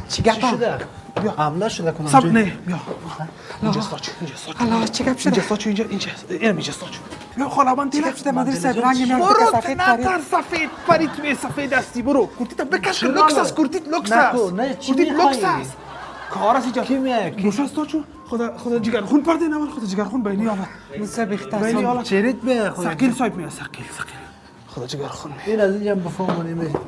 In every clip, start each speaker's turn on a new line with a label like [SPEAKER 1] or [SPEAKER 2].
[SPEAKER 1] چی گپ
[SPEAKER 2] شده؟
[SPEAKER 1] بیا
[SPEAKER 2] حمله شده کنم
[SPEAKER 1] سب نه بیا اینجا ساچ
[SPEAKER 3] الله چی گپ شده؟
[SPEAKER 1] اینجا ساچ اینجا اینجا ساچ بیا خاله من
[SPEAKER 3] چی گپ شده مدرسه رنگ میاد
[SPEAKER 1] برو
[SPEAKER 3] سفید پرید
[SPEAKER 1] نتر سفید پرید می سفید هستی برو کورتیت بکش لوکس است کورتیت لوکس است
[SPEAKER 2] نه چی
[SPEAKER 1] کورتیت لوکس
[SPEAKER 2] میخوایی؟
[SPEAKER 1] است کار است اینجا
[SPEAKER 2] کی میاد؟
[SPEAKER 1] گوش است تو خدا جگر خون پرده نه خدا جگر خون بینی آمد
[SPEAKER 3] موسی
[SPEAKER 1] بینی
[SPEAKER 3] بختر
[SPEAKER 1] حالا
[SPEAKER 2] چریت به خود
[SPEAKER 1] سقیل سایب میاد سقیل خدا جگر خون میاد
[SPEAKER 2] این از اینجا بفهم نمیشه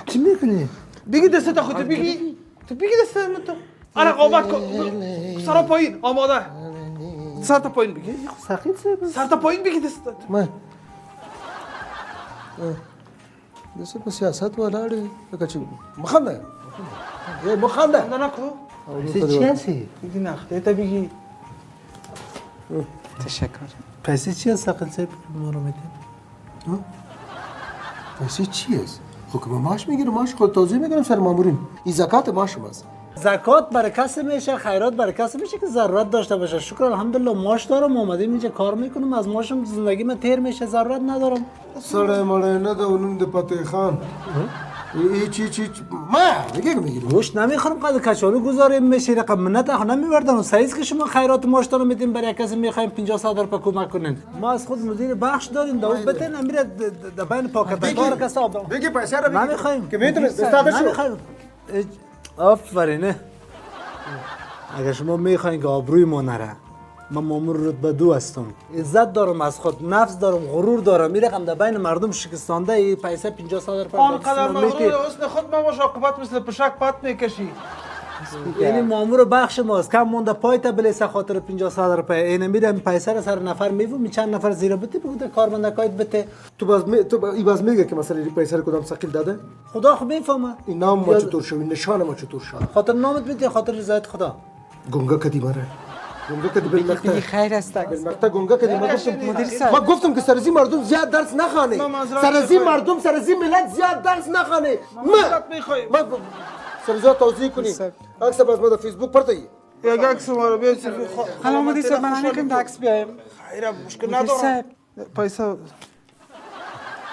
[SPEAKER 2] چی میکنی؟
[SPEAKER 1] بگی دست خودت بگی تو بگی دست من تو الان قامت کن سر پایین آماده سر تا پایین بگی
[SPEAKER 2] سخیت
[SPEAKER 1] سر تا پایین بگی دست
[SPEAKER 4] من دسته په سیاست ولاړې لکه چې مخنده مخنده
[SPEAKER 1] نه نکو
[SPEAKER 2] چی هستی؟
[SPEAKER 1] بگی نه دیتا بگی
[SPEAKER 3] تشکر
[SPEAKER 2] پیسه چی هست سقیل صاحب ما رو میدین؟
[SPEAKER 4] پیسې چی است خو که به معاش میگیره معاش خود توضیح میگیرم سر مامورین این زکات معاشم است
[SPEAKER 2] زکات برای کسی میشه خیرات برای کسی میشه که ضرورت داشته باشه شکر الحمدلله معاش دارم اومدیم اینجا کار میکنم از معاشم زندگی من تیر میشه ضرورت ندارم
[SPEAKER 4] سړی مړی نه ده و نوم د فتح خان هیچ ما میگیرم
[SPEAKER 2] گوشت نمیخورم قد کچالو گذاریم میشه رقم منت اخ نمیوردن سایز که شما خیرات معاش دارم میدیم برای کسی میخوایم 500 روپیه کمک کنین ما از خود مدیر بخش داریم داو بتن امیر د بین پاکت کار کسا
[SPEAKER 4] بگی پیسه را بگی
[SPEAKER 2] نمیخوایم
[SPEAKER 4] که میتونه دستاده شو
[SPEAKER 2] نمیخوایم آفرینه اگر شما میخواین که آبروی ما نره من مامور رتبه 2 هستم عزت دارم از خود نفس دارم غرور دارم این رقم در بین مردم شکستانده ای پیسه 500 روپیه
[SPEAKER 1] آنقدر مغرور حسن خود ما باش عاقبت مثل پشک پت میکشی
[SPEAKER 2] یعنی مامور بخش ماست کم مونده پایت بلیسه خاطر 500 روپیه اینه میرم پیسه را سر نفر میوم چند نفر زیر بده بگو کارمندکایت بده
[SPEAKER 4] تو ای باز میگه که مثلا پیسه رو کدام ثقیل داده
[SPEAKER 2] خدا خو میفهمه
[SPEAKER 4] این نام ما چطور شوی نشان ما چطور شد
[SPEAKER 2] خاطر نامت بده خاطر رضایت خدا
[SPEAKER 4] گنگا کدی مره گنگا کدی بالمقطع
[SPEAKER 3] بگی خیر است
[SPEAKER 4] بالمقطع گنگا کدی ما
[SPEAKER 3] مدیر صاحب
[SPEAKER 4] ما گفتم که سرزی مردم زیاد درس نخوانه سرزی مردم سرزی ملت زیاد درس نخوانه ما سرزا توضیح کنی عکس باز ما در فیسبوک پرته ای
[SPEAKER 1] یک عکس ما رو بیا
[SPEAKER 3] حالا مدیر صاحب من نمیخوایم عکس بیایم
[SPEAKER 1] خیره مشکل
[SPEAKER 3] مدیر
[SPEAKER 1] ندارم
[SPEAKER 3] صاحب
[SPEAKER 1] پیسه